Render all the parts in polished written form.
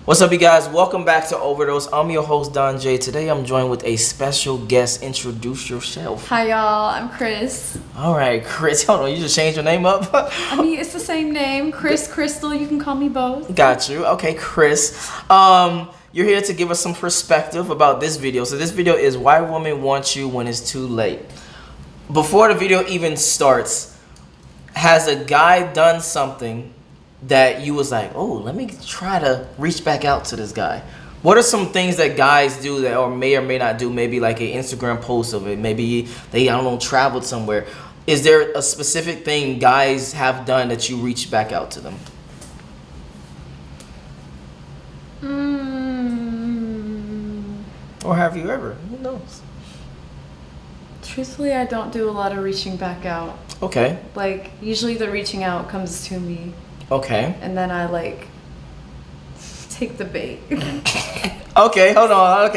What's up, you guys? Welcome back to Overdose. I'm your host, Don Jaye. Today I'm joined with a special guest. Introduce yourself. Hi, y'all. I'm Chris. All right, Chris. Hold on, you just changed your name up? I mean, it's the same name. Chris, Crystal. You can call me both. Got you. Okay, Chris. You're here to give us some perspective about this video. So this video is why women want you when it's too late. Before the video even starts, has a guy done something that you was like, oh, let me try to reach back out to this guy? What are some things that guys do that or may not do? Maybe like an Instagram post of it. Maybe they, I don't know, traveled somewhere. Is there a specific thing guys have done that you reach back out to them? Or have you ever? Who knows? Truthfully, I don't do a lot of reaching back out. Okay. Like, usually the reaching out comes to me. Okay. And then I, like, take the bait. Okay, hold on.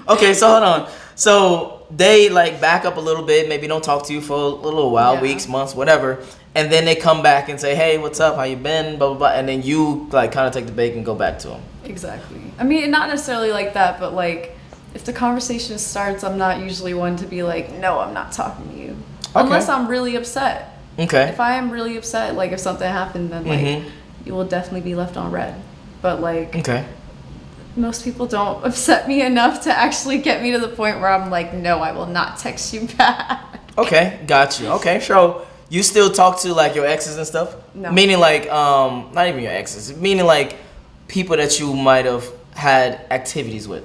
Okay, so hold on. So they, like, back up a little bit, maybe don't talk to you for a little while, weeks, months, whatever. And then they come back and say, hey, what's up? How you been? Blah, blah, blah. And then you, like, kind of take the bait and go back to them. Exactly. I mean, not necessarily like that, but, like, if the conversation starts, I'm not usually one to be like, no, I'm not talking to you. Okay. Unless I'm really upset. Okay. If I am really upset, like if something happened, then like you will definitely be left on red. But like, most people don't upset me enough to actually get me to the point where I'm like, no, I will not text you back. Okay, got you. Okay, so you still talk to like your exes and stuff? No. Meaning like, not even your exes. Meaning like people that you might have had activities with.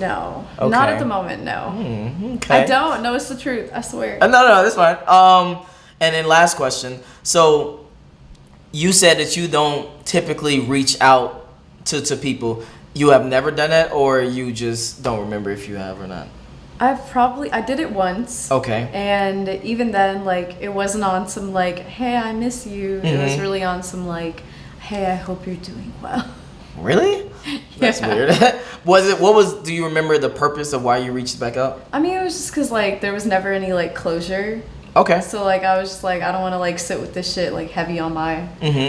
No, not at the moment. No, okay. I don't. No, it's the truth. I swear. No, that's fine. And then last question. So you said that you don't typically reach out to people. You have never done that, or you just don't remember if you have or not? I did it once. Okay. And even then, like, it wasn't on some like, hey, I miss you. It was really on some like, hey, I hope you're doing well. Really? That's weird. Do you remember the purpose of why you reached back out? I mean, it was just because, like, there was never any, like, closure. Okay. So, like, I was just like, I don't want to, like, sit with this shit, like, heavy on my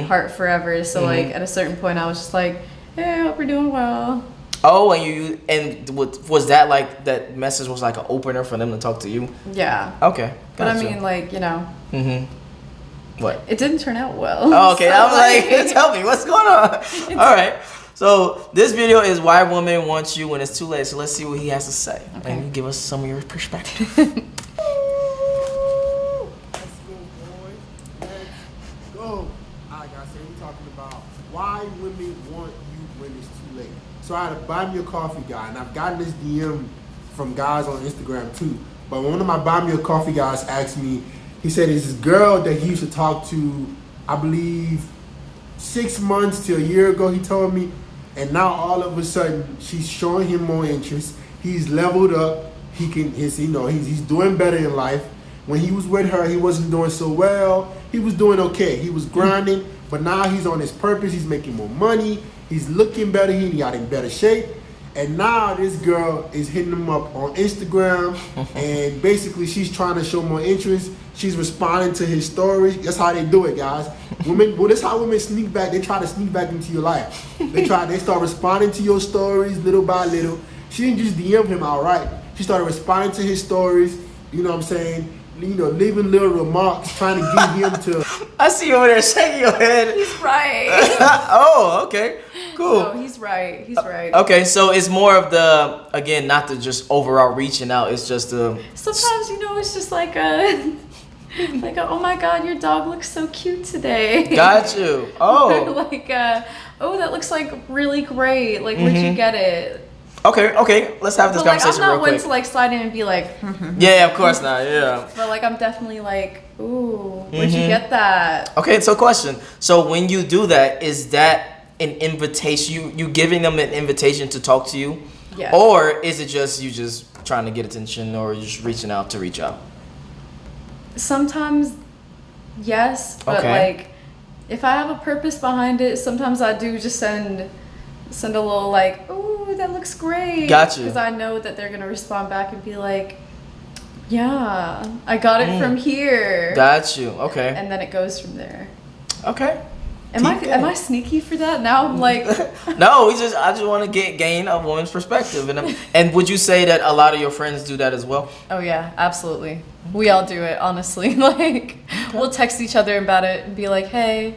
heart forever. So, like, at a certain point, I was just like, hey, I hope you're doing well. Oh, and was that, like, that message was, like, an opener for them to talk to you? Yeah. Okay. Gotcha. But, I mean, like, you know. What? It didn't turn out well. Oh, okay. So, I was like, tell me, what's going on? All right. So this video is why women want you when it's too late. So let's see what he has to say. Okay. And you give us some of your perspective. Let's go, boys. Let's go. All right, guys. So we're talking about why women want you when it's too late. So I had a buy me a coffee guy, and I've gotten this DM from guys on Instagram too. But one of my buy me a coffee guys asked me, he said there's this girl that he used to talk to, I believe 6 months to a year ago, he told me. And now all of a sudden, she's showing him more interest. He's leveled up. He's doing better in life. When he was with her, he wasn't doing so well. He was doing okay. He was grinding, but now he's on his purpose. He's making more money. He's looking better. He got in better shape. And now this girl is hitting him up on Instagram, and basically she's trying to show more interest. She's responding to his stories. That's how they do it, guys. That's how women sneak back. They try to sneak back into your life. They start responding to your stories little by little. She didn't just DM him outright. She started responding to his stories. You know what I'm saying? Leaving little remarks, trying to get him to. I see you over there shaking your head. He's right. Oh, okay. Cool. No, he's right. He's right. Okay, so it's more of the, again, not the just overall reaching out. It's just the. Sometimes, it's just like a, oh my God, your dog looks so cute today. Got you. Oh. Like, oh, that looks like really great. Like, where'd you get it? Okay. Let's have this conversation real quick. I'm not one to like slide in and be like. Yeah, of course not. Yeah. But like, I'm definitely like, ooh, where'd you get that? Okay, so question. So when you do that, is that an invitation? You giving them an invitation to talk to you? Yeah. Or is it just you just trying to get attention, or just reaching out to reach out? Sometimes, yes, but like, if I have a purpose behind it, sometimes I do just send a little like, ooh, that looks great. Gotcha. Because I know that they're gonna respond back and be like, yeah, I got it from here. Got you. Okay. And then it goes from there. Okay. Am I sneaky for that? Now I'm like No, I just want to gain a woman's perspective. And would you say that a lot of your friends do that as well? Oh yeah, absolutely. We all do it, honestly. Like we'll text each other about it and be like, "Hey,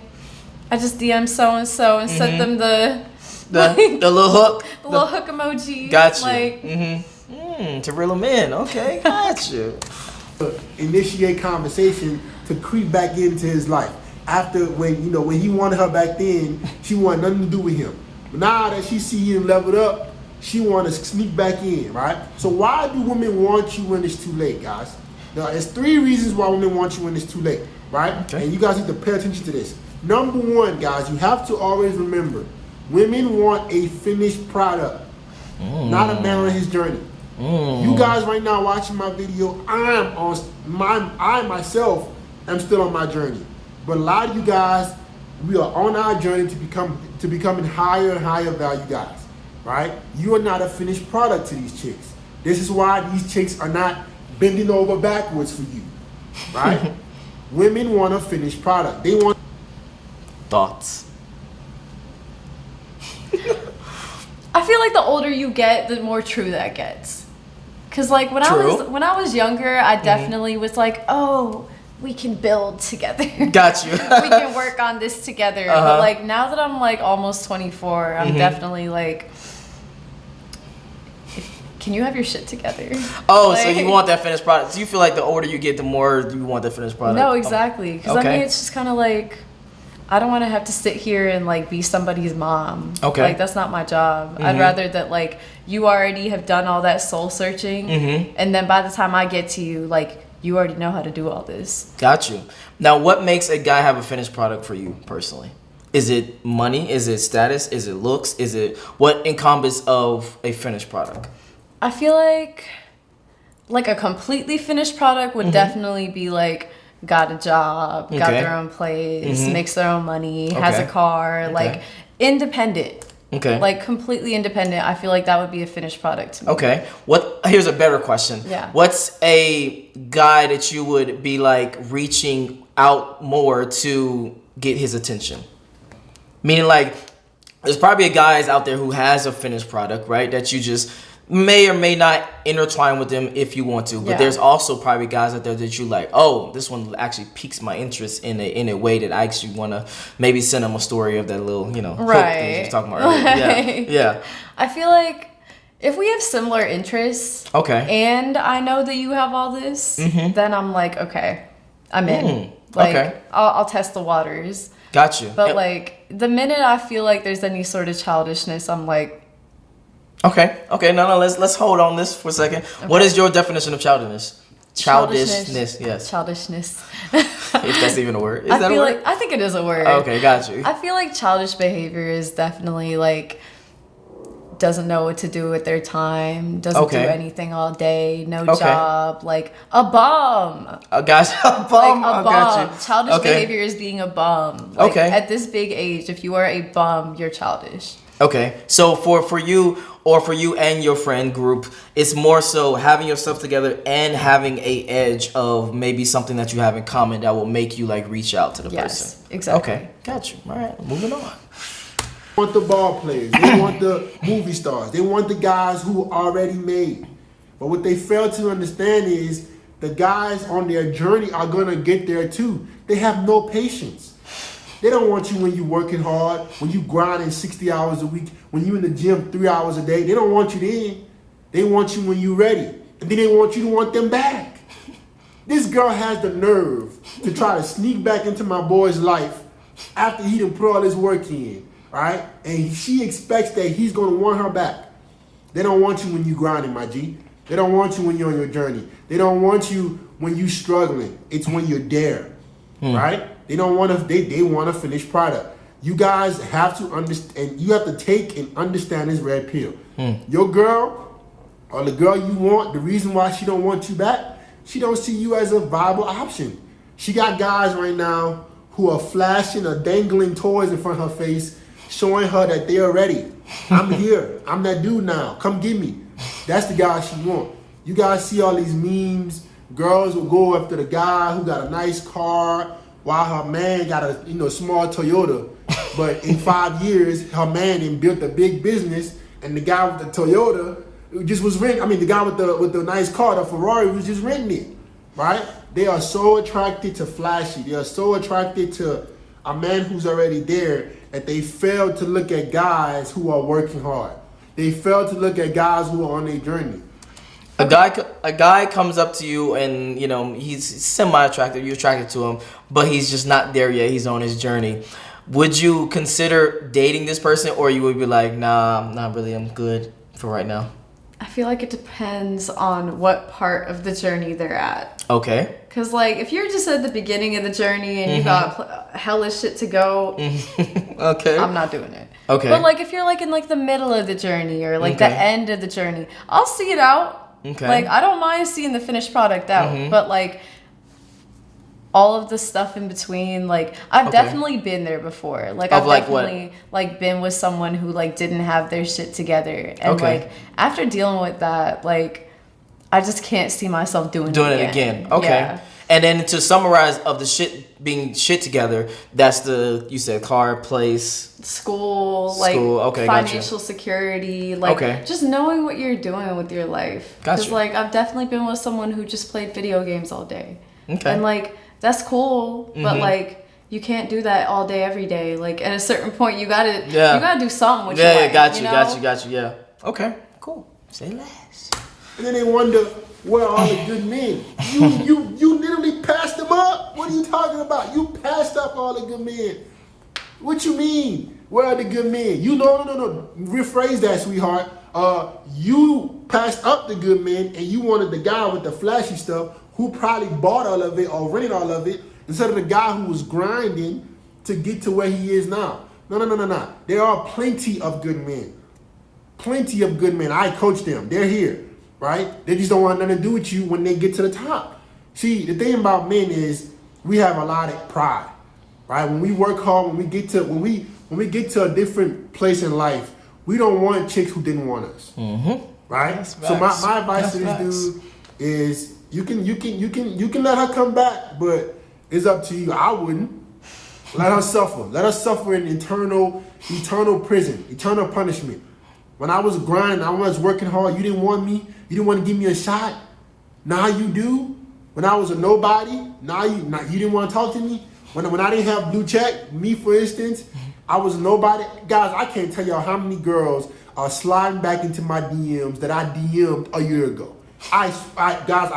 I just DM'd so and so and sent them the little hook. The little hook emoji." Got you. Like, to real men. Okay, got you. Initiate conversation to creep back into his life. After when he wanted her back then, she wanted nothing to do with him. But now that she see him leveled up, she want to sneak back in, right? So why do women want you when it's too late, guys? Now, there's 3 reasons why women want you when it's too late, right? Okay. And you guys need to pay attention to this. Number 1, guys, you have to always remember, women want a finished product, not a man on his journey. You guys right now watching my video, I myself am still on my journey. But a lot of you guys, we are on our journey to becoming higher and higher value guys, right? You are not a finished product to these chicks. This is why these chicks are not bending over backwards for you, right? Women want a finished product. They want thoughts. I feel like the older you get, the more true that gets. Cause like when I was younger, I definitely was like, oh, we can build together. Got you. We can work on this together. But like now that I'm like almost 24, I'm definitely like, can you have your shit together? Oh, like, so you want that finished product. So you feel like the older you get, the more you want the finished product. No, exactly. Because Okay. I mean, it's just kind of like, I don't want to have to sit here and like be somebody's mom. Okay. Like that's not my job. I'd rather that like you already have done all that soul searching, and then by the time I get to you, like you already know how to do all this. Got you. Now, what makes a guy have a finished product for you personally? Is it money? Is it status? Is it looks? Is it what encompass of a finished product? I feel like a completely finished product would definitely be like got a job, got their own place, makes their own money, has a car, like independent. Okay. Like completely independent. I feel like that would be a finished product to me. Okay. Here's a better question. Yeah. What's a guy that you would be like reaching out more to get his attention? Meaning like there's probably a guy out there who has a finished product, right? That you just may or may not intertwine with them if you want to, but there's also probably guys out there that you like, oh, this one actually piques my interest in a way that I actually want to maybe send them a story of that little, hook thing you were talking about earlier. Yeah. I feel like if we have similar interests, and I know that you have all this, then I'm like, okay, I'm in. Like, I'll test the waters. Got you. But like the minute I feel like there's any sort of childishness, I'm like, Okay. No. Let's hold on this for a second. Okay. What is your definition of childishness? Childishness. Yes. Childishness. If that's even a word. Is that a word? I think it is a word. Okay, got you. I feel like childish behavior is definitely like doesn't know what to do with their time, doesn't do anything all day, no job, like a bum. Gotcha. A bum. Like a bum. Got you. Childish behavior is being a bum. Like, okay. At this big age, if you are a bum, you're childish. Okay, so for you or for you and your friend group, it's more so having yourself together and having a edge of maybe something that you have in common that will make you like reach out to the person. Yes, exactly. Okay, got you. All right, moving on. They want the ball players. They want the movie stars. They want the guys who are already made. But what they fail to understand is the guys on their journey are going to get there too. They have no patience. They don't want you when you're working hard, when you grinding 60 hours a week, when you in the gym 3 hours a day. They don't want you then. They want you when you're ready. And then they want you to want them back. This girl has the nerve to try to sneak back into my boy's life after he done put all his work in, right? And she expects that he's going to want her back. They don't want you when you're grinding, my G. They don't want you when you're on your journey. They don't want you when you're struggling. It's when you're there, right? They don't want to. They want a finished product. You guys have to understand. You have to take and understand this red pill. Your girl or the girl you want, the reason why she don't want you back, she don't see you as a viable option. She got guys right now who are flashing or dangling toys in front of her face, showing her that they are ready. I'm here. I'm that dude now. Come get me. That's the guy she want. You guys see all these memes. Girls will go after the guy who got a nice car, while her man got a small Toyota, But in 5 years, her man then built a big business, and the guy with the Toyota just was renting. I mean, the guy with the nice car, the Ferrari, was just renting it, right? They are so attracted to flashy. They are so attracted to a man who's already there that they fail to look at guys who are working hard. They fail to look at guys who are on their journey. A guy comes up to you and, you know, he's semi-attractive, you're attracted to him, but he's just not there yet, he's on his journey. Would you consider dating this person, or you would be like, nah, not really, I'm good for right now? I feel like it depends on what part of the journey they're at. Okay. Because, like, if you're just at the beginning of the journey and you got hellish shit to go, okay, I'm not doing it. Okay. But, like, if you're, like, in, like, the middle of the journey or, like, the end of the journey, I'll see it out. Okay. Like, I don't mind seeing the finished product out. But, like, all of the stuff in between, like, I've definitely been there before. Like, I've definitely like been with someone who like didn't have their shit together, and like after dealing with that, like, I just can't see myself doing it again. Okay. Yeah. And then to summarize of the shit being shit together, that's you said car, place, school, like financial security, like just knowing what you're doing with your life. Because like I've definitely been with someone who just played video games all day. Okay. And like that's cool, but like you can't do that all day every day. Like at a certain point you gotta do something with your life. Got you. Yeah. Okay, cool. Say less. And then they wonder, where are all the good men? You literally passed them up. What are you talking about? You passed up all the good men. What you mean? Where are the good men? You no. Rephrase that, sweetheart. You passed up the good men and you wanted the guy with the flashy stuff who probably bought all of it or rented all of it instead of the guy who was grinding to get to where he is now. No. There are plenty of good men. Plenty of good men. I coach them. They're here, right? They just don't want nothing to do with you when they get to the top. See, the thing about men is we have a lot of pride, right? When we work hard, when we get to a different place in life, we don't want chicks who didn't want us, right? So my advice to this dude is you can let her come back, but it's up to you. I wouldn't. Let her suffer. Let her suffer in eternal prison, eternal punishment. When I was grinding, I was working hard. You didn't want me. You didn't want to give me a shot. Now you do. When I was a nobody, now you didn't want to talk to me. When I didn't have blue check, me for instance, I was a nobody. Guys, I can't tell y'all how many girls are sliding back into my DMs that I DM'd a year ago. I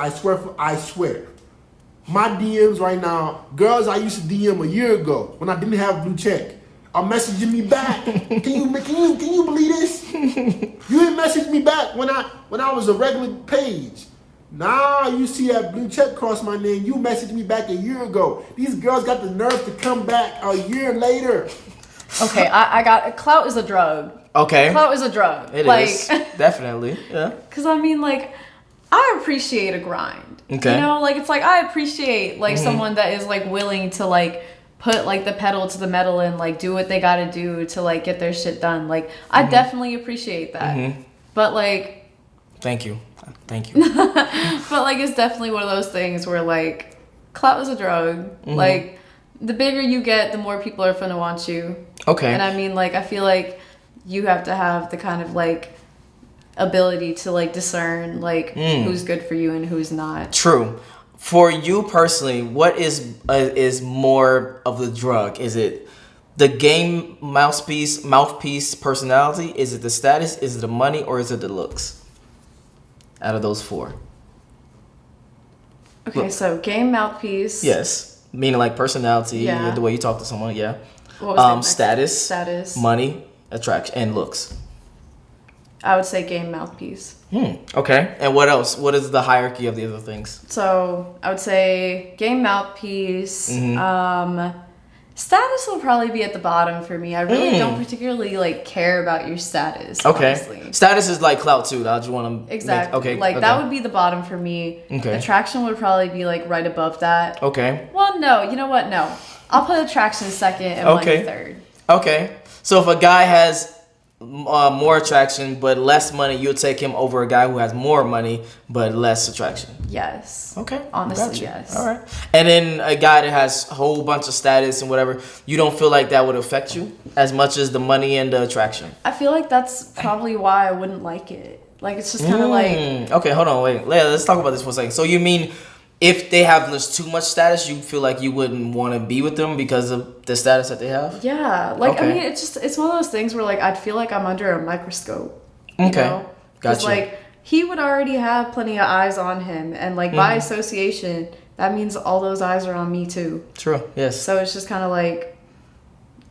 swear. My DMs right now, girls I used to DM a year ago when I didn't have blue check, are messaging me back. Can you believe this? You didn't message me back when I was a regular page. Now you see that blue check cross my name. You messaged me back a year ago. These girls got the nerve to come back a year later. Okay, I got clout is a drug. Okay, clout is a drug. It is definitely, yeah. Because I mean, like, I appreciate a grind. Okay, you know, like it's like I appreciate like someone that is like willing to like put like the pedal to the metal and like do what they got to do to like get their shit done. Like I definitely appreciate that. But like, thank you. But like it's definitely one of those things where like clout is a drug. Like the bigger you get, the more people are gonna want you. Okay. And I mean, like I feel like you have to have the kind of like ability to like discern like who's good for you and who's not. True. For you personally, what is more of the drug? Is it the game mouthpiece personality? Is it the status? Is it the money? Or is it the looks? Out of those four. Okay, so game mouthpiece. Yes, meaning like personality, the way you talk to someone. Yeah. What was status, money, attraction, and looks. I would say game mouthpiece. Okay. And what else? What is the hierarchy of the other things? So I would say game mouthpiece. Status will probably be at the bottom for me. I really don't particularly like care about your status. Okay. Honestly. Status is like clout too. I just want to exactly. That would be the bottom for me. Okay. Attraction would probably be like right above that. Okay. Well, no. You know what? No. I'll put attraction second and money third. Okay. So if a guy has more attraction but less money, you'll take him over a guy who has more money but less attraction. Yes. Okay. Honestly, gotcha. yes. All right. And then a guy that has a whole bunch of status and whatever, you don't feel like that would affect you as much as the money and the attraction? I feel like that's probably why I wouldn't like it. Like, it's just kind of like... Okay, hold on, wait. Let's talk about this for a second. So you mean if they have just too much status, you feel like you wouldn't want to be with them because of the status that they have? Yeah. Like, okay. I mean, it's one of those things where, like, I'd feel like I'm under a microscope. Okay. Because, like, he would already have plenty of eyes on him. And, like, by association, that means all those eyes are on me, too. True, yes. So it's just kind of like...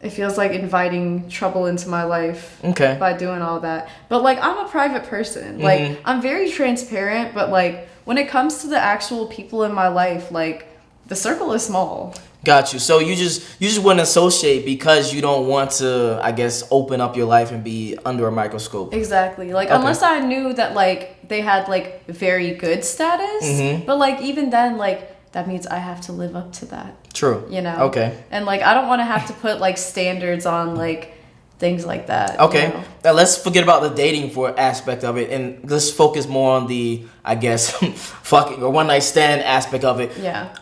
It feels like inviting trouble into my life by doing all that. But, like, I'm a private person. Like, I'm very transparent, but, like, when it comes to the actual people in my life, like, the circle is small. Got you. So you just wouldn't associate because you don't want to, I guess, open up your life and be under a microscope. Exactly. Like, unless I knew that, like, they had, like, very good status. But, like, even then, like, that means I have to live up to that. True. You know? Okay. And, like, I don't want to have to put, like, standards on, like, things like that. Okay. You know? Now let's forget about the dating for aspect of it and let's focus more on the, I guess, fucking or one night stand aspect of it. Yeah.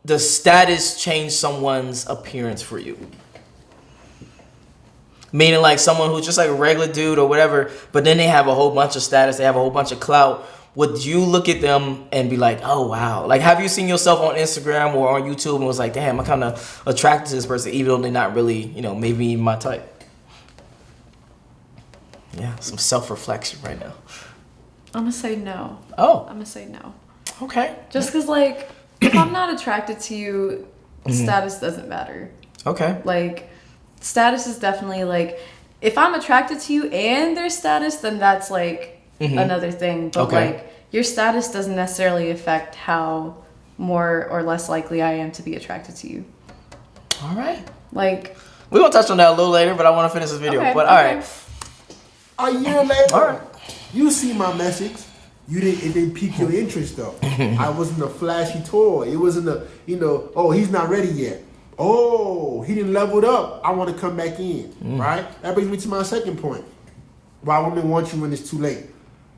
Does status change someone's appearance for you? Meaning like someone who's just like a regular dude or whatever, but then they have a whole bunch of status, they have a whole bunch of clout. Would you look at them and be like, oh, wow. Like, have you seen yourself on Instagram or on YouTube and was like, damn, I'm kind of attracted to this person, even though they're not really, you know, maybe even my type? Yeah, some self-reflection right now. I'm going to say no. Oh. I'm going to say no. Okay. Just because, like, if I'm not attracted to you, status doesn't matter. Okay. Like, status is definitely, like, if I'm attracted to you and there's status, then that's, like, another thing. But, like, your status doesn't necessarily affect how more or less likely I am to be attracted to you. All right. Like... We're going to touch on that a little later, but I want to finish this video. Okay, but, all right. A year later, All right. you see my message. It didn't pique your interest, though. I wasn't a flashy toy. It wasn't a, you know, oh, he's not ready yet. Oh, he didn't level up. I want to come back in, right? That brings me to my second point. Why women want you when it's too late.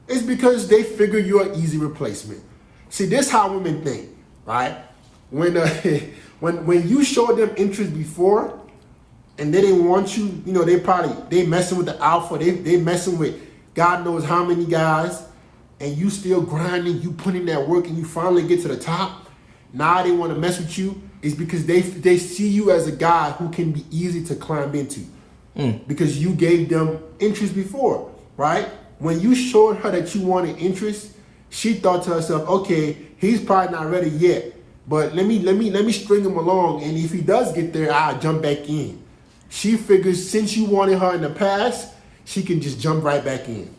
It's because they figure you're an easy replacement. See, this is how women think, right? When when you showed them interest before and they didn't want you, you know, they messing with the alpha, they messing with God knows how many guys, and you still grinding, you putting that work and you finally get to the top. Now they want to mess with you is because they see you as a guy who can be easy to climb into. Because you gave them interest before, right? When you showed her that you wanted interest, she thought to herself, okay, he's probably not ready yet, but let me string him along, and if he does get there, I'll jump back in. She figures since you wanted her in the past, she can just jump right back in.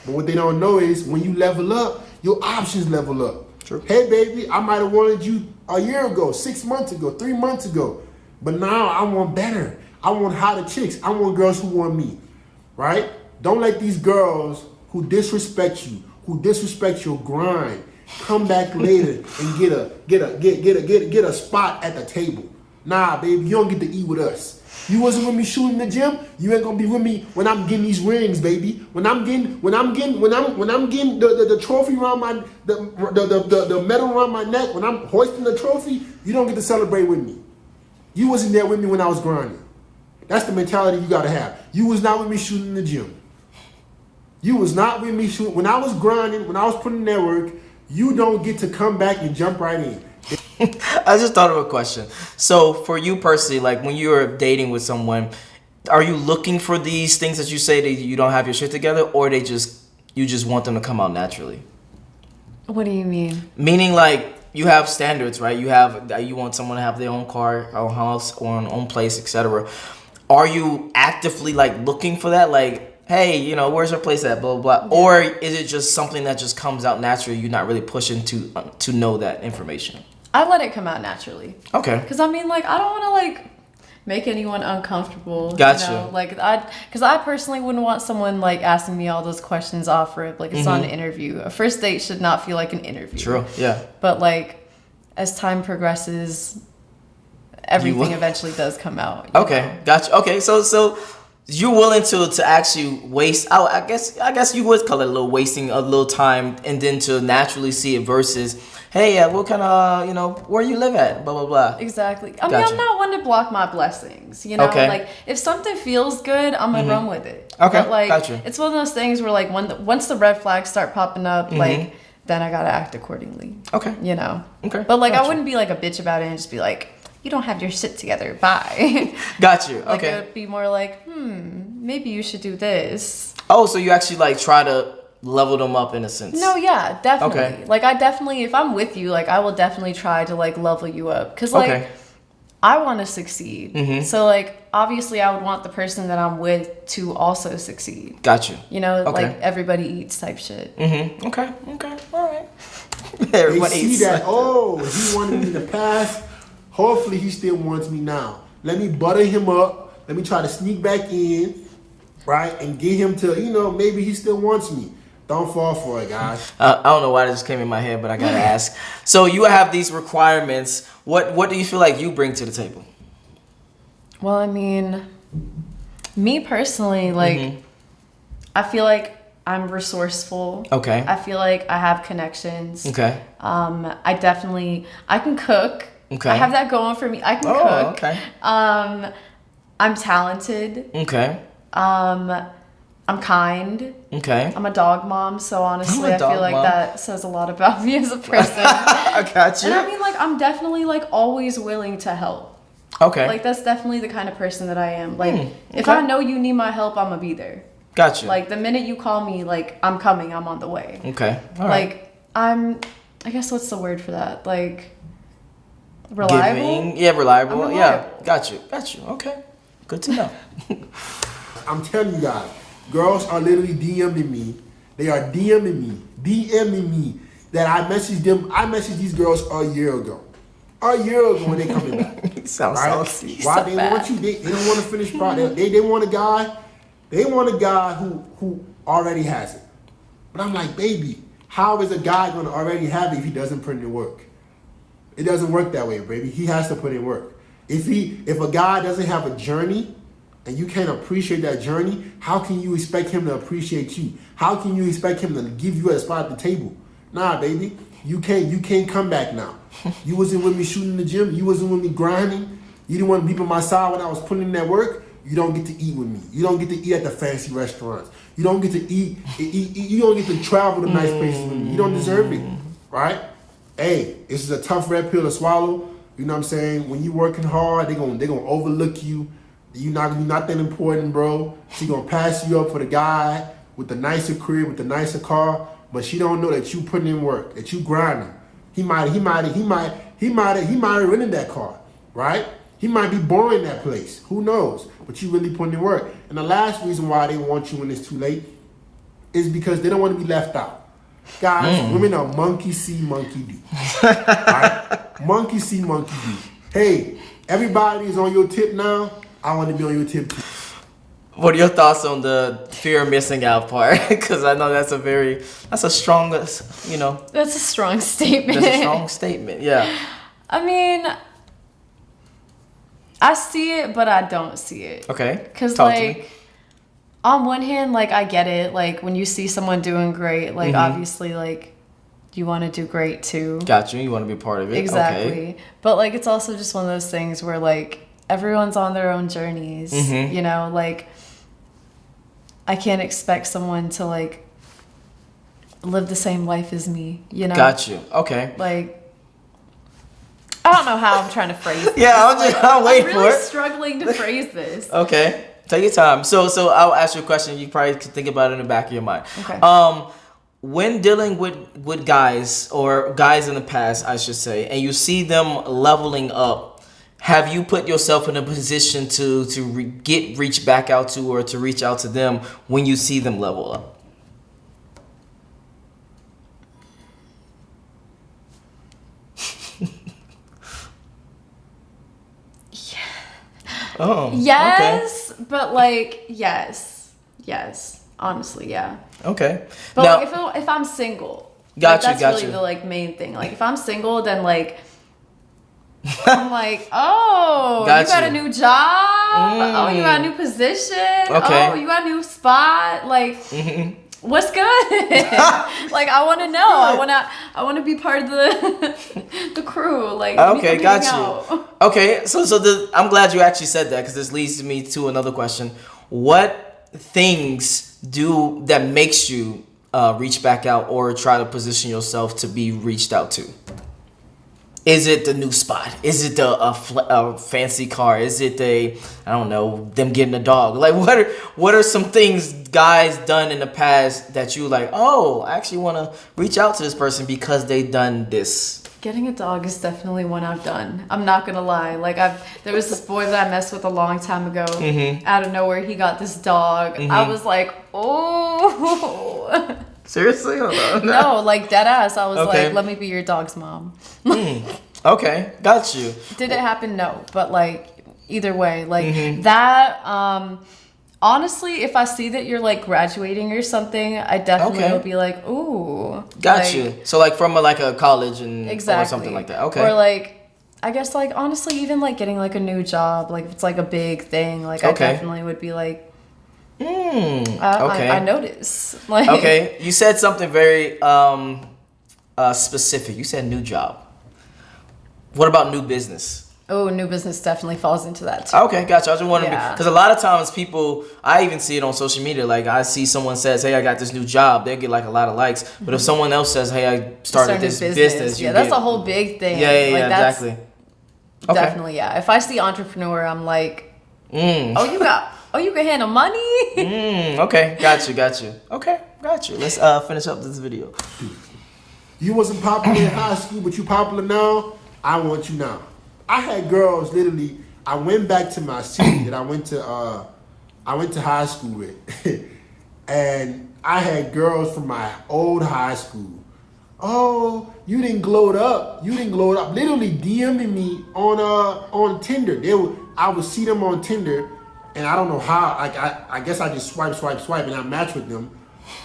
But what they don't know is when you level up, your options level up. True. Hey baby, I might have wanted you a year ago, 6 months ago, 3 months ago, but now I want better. I want hotter chicks. I want girls who want me, right? Don't let these girls who disrespect you, who disrespect your grind, come back later and get a spot at the table. Nah, baby, you don't get to eat with us. You wasn't with me shooting in the gym. You ain't gonna be with me when I'm getting these rings, baby. When I'm getting the trophy around my the medal around my neck. When I'm hoisting the trophy, you don't get to celebrate with me. You wasn't there with me when I was grinding. That's the mentality you gotta have. You was not with me shooting in the gym. You was not with me shooting. When I was grinding, when I was putting in that work, you don't get to come back and jump right in. I just thought of a question. So for you personally, like when you're dating with someone, are you looking for these things that you say that you don't have your shit together, or you just want them to come out naturally? What do you mean? Meaning like you have standards, right? You want someone to have their own car or house or an own place, etc. Are you actively like looking for that? Like, hey, you know, where's her place at? Blah, blah, blah. Or is it just something that just comes out naturally? You're not really pushing to know that information. I let it come out naturally. Okay. Because I mean, like, I don't want to like make anyone uncomfortable. Gotcha. You know? Like, because I personally wouldn't want someone like asking me all those questions off rip. Like, it's not an interview. A first date should not feel like an interview. True. Yeah. But like, as time progresses, everything eventually does come out. Okay. Know? Gotcha. Okay. So you're willing to actually waste. I guess you would call it a little wasting a little time, and then to naturally see it versus, hey, what kind of where you live at, blah blah blah. Exactly. I mean, I'm not one to block my blessings. Okay. Like if something feels good, I'm gonna run with it. Okay. But like, Gotcha. it's one of those things where like once the red flags start popping up, like then I gotta act accordingly. Okay. Okay. But like, Gotcha. I wouldn't be like a bitch about it and just be like, you don't have your shit together. Bye. Got you. Like Okay. it would be more like, maybe you should do this. Oh, so you actually like try to level them up in a sense. No, yeah, definitely. Okay. Like I definitely, if I'm with you, like I will definitely try to like level you up. Cause like Okay. I want to succeed. So like obviously I would want the person that I'm with to also succeed. Got you. Like Okay. everybody eats type shit. Okay. All right. They Everybody see eats. that, he wanted me in the past. Hopefully he still wants me now. Let me butter him up. Let me try to sneak back in, right? And get him to, maybe he still wants me. Don't fall for it, guys. I don't know why this came in my head, but I gotta ask. So you have these requirements. What do you feel like you bring to the table? Well, I mean, me personally, like I feel like I'm resourceful. Okay. I feel like I have connections. Okay. I can cook. Okay. I have that going for me. I can cook. Okay. I'm talented. Okay. I'm kind. Okay. I'm a dog mom, so honestly, I dog feel like mom. that says a lot about me as a person. I got you. And I mean, like, I'm definitely like always willing to help. Okay. Like that's definitely the kind of person that I am. Like if okay. I know you need my help, I'm gonna be there. Got you. Like the minute you call me, like I'm coming, I'm on the way. Okay. All right. Like I guess what's the word for that? Like reliable? Giving. Yeah, reliable. I'm Yeah. reliable. Got you. Okay. Good to know. I'm telling you guys, girls are literally DMing me. They are DMing me that I messaged them. I messaged these girls a year ago. A year ago when they coming back. Sounds right? saucy. Why So they bad. want you? They don't want to finish product. They want a guy. They want a guy who already has it. But I'm like, baby, how is a guy going to already have it if he doesn't put in the work? It doesn't work that way, baby. He has to put in work. If a guy doesn't have a journey and you can't appreciate that journey, how can you expect him to appreciate you? How can you expect him to give you a spot at the table? Nah, baby, you can't come back now. You wasn't with me shooting in the gym. You wasn't with me grinding. You didn't want to be by my side when I was putting in that work. You don't get to eat with me. You don't get to eat at the fancy restaurants. You don't get to eat. You don't get to travel to nice places with me. You don't deserve it, right? Hey, this is a tough red pill to swallow. You know what I'm saying? When you working hard, they gonna overlook you. You're not that important, bro. She gonna pass you up for the guy with the nicer crib, with the nicer car, but she don't know that you putting in work, that you grinding. He might have rented that car, right? He might be boring that place. Who knows? But you really putting in work. And the last reason why they want you when it's too late is because they don't want to be left out. Guys, women are monkey see, monkey do. Right? Monkey see, monkey do. Hey, everybody is on your tip now. I want to be on your tip too. What are your thoughts on the fear of missing out part? Because I know that's a strong, That's a strong statement. That's a strong statement. Yeah. I mean, I see it, but I don't see it. Okay. Because, Talk to me. like, on one hand, like, I get it. Like, when you see someone doing great, like, obviously, like, you want to do great, too. Got you. You want to be part of it. Exactly. Okay. But, like, it's also just one of those things where, like, everyone's on their own journeys. Like, I can't expect someone to, like, live the same life as me, Got you. Okay. Like, I don't know how I'm trying to phrase this. Yeah, I'm waiting I'm for really it. struggling to phrase this. Okay. Take your time. So I'll ask you a question. You probably could think about it in the back of your mind. Okay. When dealing with guys or guys in the past, I should say, and you see them leveling up, have you put yourself in a position to reach back out to or to reach out to them when you see them level up? Oh. Yes, but like yes, honestly, yeah. Okay. But Now, like if I'm single, Got you, that's got really you. the like main thing. Like if I'm single, then like I'm like, oh, Got you got you. a new job. Oh, you got a new position. Okay. Oh, you got a new spot. Like, what's good? Like, I want to know. I want to be part of the crew. Like, okay, got you. Okay, so I'm glad you actually said that, because this leads me to another question. What things that makes you reach back out or try to position yourself to be reached out to? Is it the new spot? Is it a fancy car? Is it I don't know, them getting a dog? Like, what are some things guys done in the past that you like, oh, I actually want to reach out to this person because they done this? Getting a dog is definitely one I've done. I'm not gonna lie. Like, there was this boy that I messed with a long time ago. Out of nowhere, he got this dog. I was like, oh. Seriously? Hold on. No, like, dead ass. I was like, let me be your dog's mom. Okay, got you. Did it happen? No, but like, either way, like that. Honestly, if I see that you're like graduating or something, I definitely will be like, ooh. Got you. So like from a college or something like that. Okay. Or like, I guess like honestly, even like getting like a new job, like if it's like a big thing, like I definitely would be like, okay. I notice. Like, okay, you said something very specific. You said new job. What about new business? Oh, new business definitely falls into that too. Okay, gotcha. I just want to because a lot of times people, I even see it on social media. Like I see someone says, "Hey, I got this new job," they get like a lot of likes. But if someone else says, "Hey, I started this business," that's a whole big thing. Yeah, that's exactly. Definitely, yeah. If I see entrepreneur, I'm like, you can handle money. Okay, got you. Okay, got you. Let's finish up this video. You wasn't popular in high school, but you popular now. I want you now. I had girls literally. I went back to my city that I went to high school with, and I had girls from my old high school. Oh, you didn't glow up. Literally DMing me on Tinder. I would see them on Tinder, and I don't know how. I guess I just swipe, and I match with them.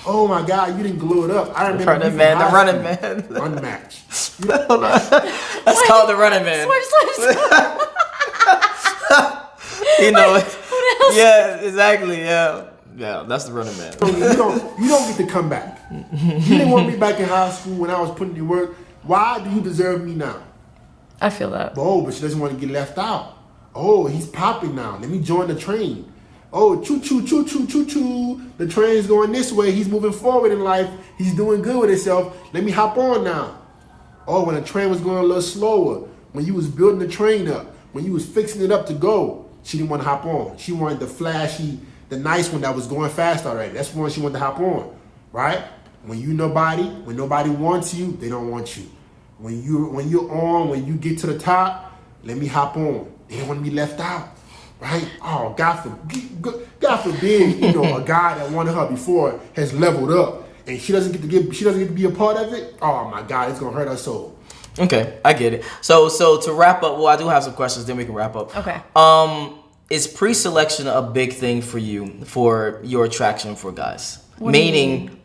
Oh my God, you didn't glow it up. I remember the running man. Unmatched. That's called the running man. Swipe. You know it. What else? Yeah, exactly. Yeah, that's the running man. You don't get to come back. You didn't want me back in high school when I was putting in work. Why do you deserve me now? I feel that. Oh, but she doesn't want to get left out. Oh, he's popping now. Let me join the train. Oh, choo choo choo choo choo choo. The train's going this way. He's moving forward in life. He's doing good with himself. Let me hop on now. Oh, when the train was going a little slower, when you was building the train up, when you was fixing it up to go, she didn't want to hop on. She wanted the flashy, the nice one that was going fast already. That's the one she wanted to hop on, right? When nobody wants you, they don't want you. When you get to the top, let me hop on. They don't want to be left out. Right? Oh, God forbid, a guy that wanted her before has leveled up, and she doesn't get to be a part of it. Oh my God, it's gonna hurt her soul. Okay, I get it. So to wrap up, well, I do have some questions. Then we can wrap up. Okay. Is pre-selection a big thing for you for your attraction for guys? What do you mean?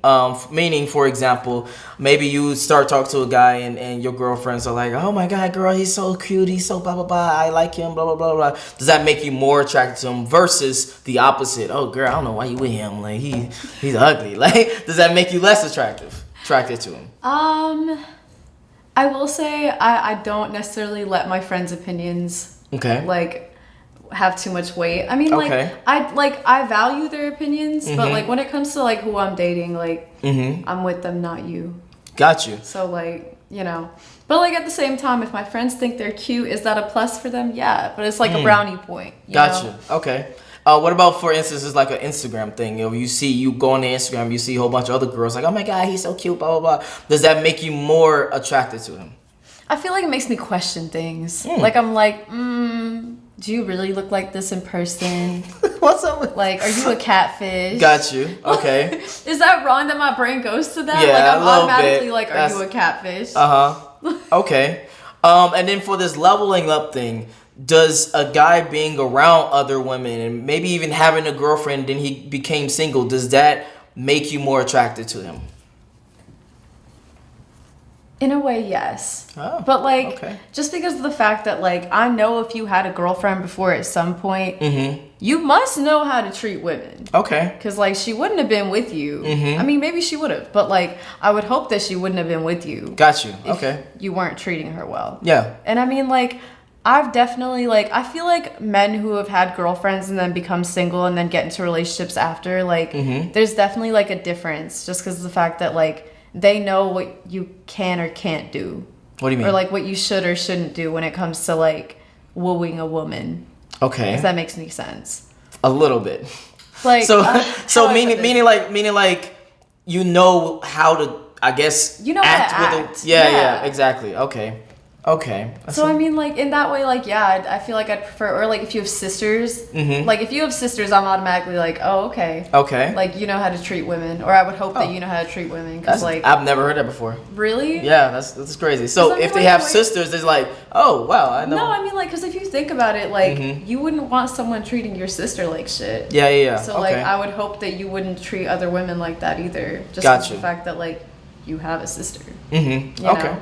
Meaning, for example, maybe you start talking to a guy and your girlfriends are like, "Oh my God, girl, he's so cute, he's so blah blah blah, I like him, blah blah blah blah." Does that make you more attracted to him versus the opposite? Oh, girl, I don't know why you with him. Like he's ugly. Like, does that make you less attracted to him? I will say I don't necessarily let my friends' opinions have too much weight. I mean, I value their opinions, but like when it comes to like who I'm dating, like I'm with them, not you. Got you. So like, but like at the same time, if my friends think they're cute, is that a plus for them? Yeah, but it's like a brownie point. Got you. Okay. What about, for instance, it's like an Instagram thing? You go on the Instagram, you see a whole bunch of other girls like, "Oh my God, he's so cute, blah blah blah." Does that make you more attracted to him? I feel like it makes me question things. Like I'm like, do you really look like this in person? What's up with... Like, are you a catfish? Got you. Okay. Is that wrong that my brain goes to that? Yeah, like I'm a little automatically bit. like, are you a catfish? Okay. And then for this leveling up thing, does a guy being around other women and maybe even having a girlfriend, then he became single, does that make you more attracted to him? In a way, yes. Oh, but like, okay. just because of the fact that like, I know if you had a girlfriend before at some point, you must know how to treat women. Okay. Because like, she wouldn't have been with you. I mean, maybe she would have, but like, I would hope that she wouldn't have been with you. Got you. If Okay. you weren't treating her well. Yeah. And I mean, like, I've definitely, like, I feel like men who have had girlfriends and then become single and then get into relationships after, like, there's definitely, like, a difference just because of the fact that, like, they know what you can or can't do. What do you mean? Or, like, what you should or shouldn't do when it comes to, like, wooing a woman. Okay. If that makes any sense. A little bit. Like, so meaning like, you know how to, I guess, you know act how to with act. Yeah, exactly. Okay. So I mean, like, in that way, like, yeah, I feel like I'd prefer, or like if you have sisters, like if you have sisters, I'm automatically like, oh, okay. Okay. Like, you know how to treat women, or I would hope that you know how to treat women, because like, I've never heard that before. Really? Yeah, that's crazy. So I mean, if they like, have sisters, it's like, oh wow, I know. No, I mean, like, because if you think about it, like, you wouldn't want someone treating your sister like shit. Yeah. So like, I would hope that you wouldn't treat other women like that either, just Gotcha. the fact that like you have a sister. Okay.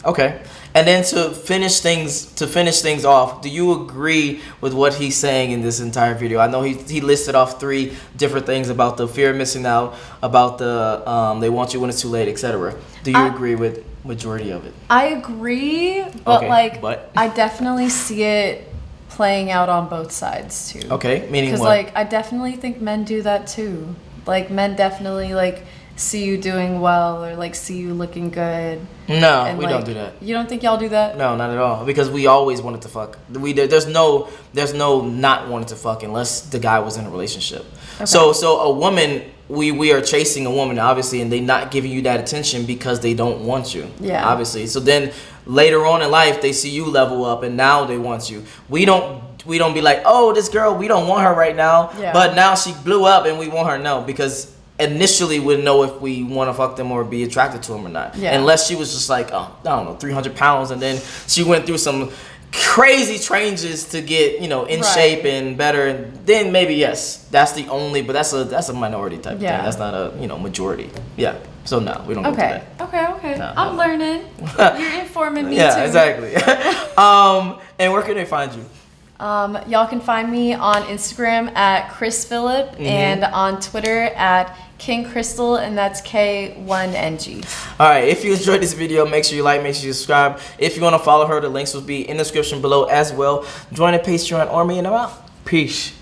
Okay. And then to finish things off, do you agree with what he's saying in this entire video? I know he listed off 3 different things about the fear of missing out, about the they want you when it's too late, etc. Do you agree with majority of it? I agree, but Okay, I definitely see it playing out on both sides too. Okay, meaning what? Because like I definitely think men do that too. Like men definitely like see you doing well or like see you looking good. No, and, we like, don't do that. You don't think y'all do that? No, not at all. Because we always wanted to fuck. There's no not wanting to fuck unless the guy was in a relationship. Okay. So a woman, we are chasing a woman obviously, and they not giving you that attention because they don't want you. Yeah. Obviously. So then later on in life they see you level up and now they want you. We don't be like, oh, this girl, we don't want her right now. Yeah. But now she blew up and we want her. No, because initially we'd know if we want to fuck them or be attracted to them or not. Yeah. Unless she was just like, oh, I don't know, 300 pounds, and then she went through some crazy changes to get, in shape and better, and then maybe yes, that's the only, but that's a minority type thing. That's not a majority. Yeah. So no, we don't go through that. Okay. No, I'm learning. You're informing me too. Yeah, exactly. And where can they find you? Y'all can find me on Instagram at Chris Phillip and on Twitter at King Crystal, and that's K1NG. All right, if you enjoyed this video, make sure you like, make sure you subscribe. If you want to follow her, the links will be in the description below as well. Join the Patreon Army, and I'm out. Peace.